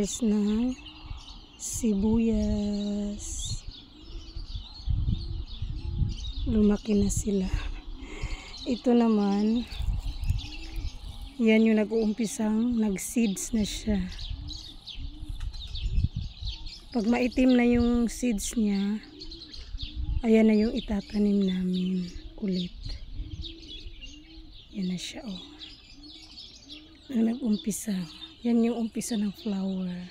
guys ng sibuyas. Lumaki na sila. Ito naman, yan yung nag-uumpisang nag-seeds na siya. Pag maitim na yung seeds niya, ayan na yung itatanim namin ulit. Yan na siya, oh. Nag-umpisa. Yan yung umpisa ng flower.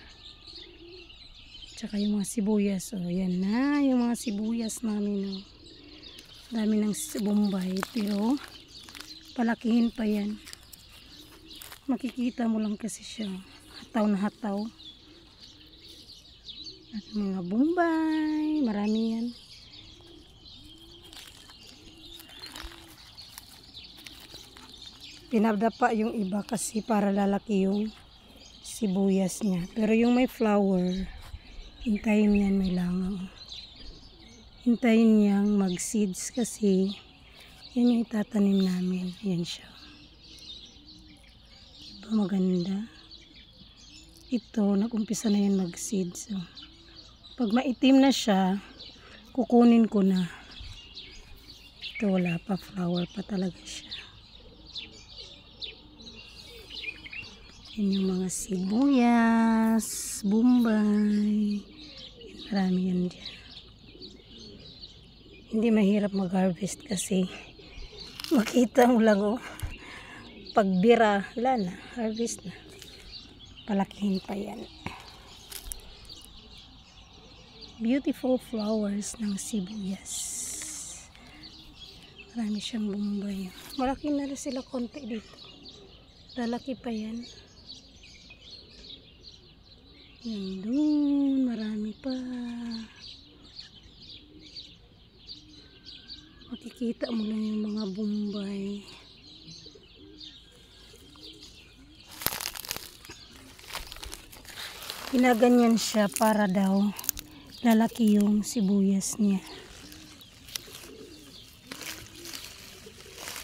Tsaka yung mga sibuyas, oh. Yan na yung mga sibuyas namin, oh. Dami ng bombay, pero palakihin pa yan. Makikita mo lang kasi siya. Hataw na hataw. At mga bombay, marami yan. Pinadapa yung iba kasi para lalaki yung sibuyas niya. Pero yung may flower, hintayin yan, may langaw. Hintayin niyang mag-seeds kasi yan yung itatanim namin. Yan siya. Diba maganda? Ito, nag-umpisa na yan mag-seeds. So, pag maitim na siya, kukunin ko na. Ito, wala pa. Flower pa talaga siya. Yan yung mga sibuyas, bombay. Marami yan dyan. Hindi mahirap mag-harvest kasi makita mo lang, oh. Pagbira, wala na. Harvest na. Palakihin pa yan. Beautiful flowers ng sibuyas. Marami siyang bombay. Malaki na rin sila konti dito. Lalaki pa yan. Yan doon, marami pa. Makikita mo lang yung mga bombay. Ginaganyan siya para daw lalaki yung sibuyas niya.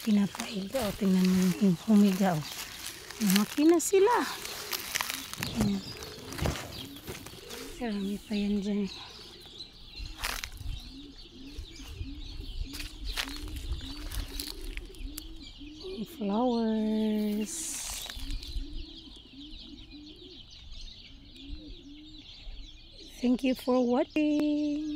Pinapaiga, o tingnan mo yung humiga, o. Lumaki na sila. Ayan. Marami pa yan dyan. Flowers. Thank you for watching.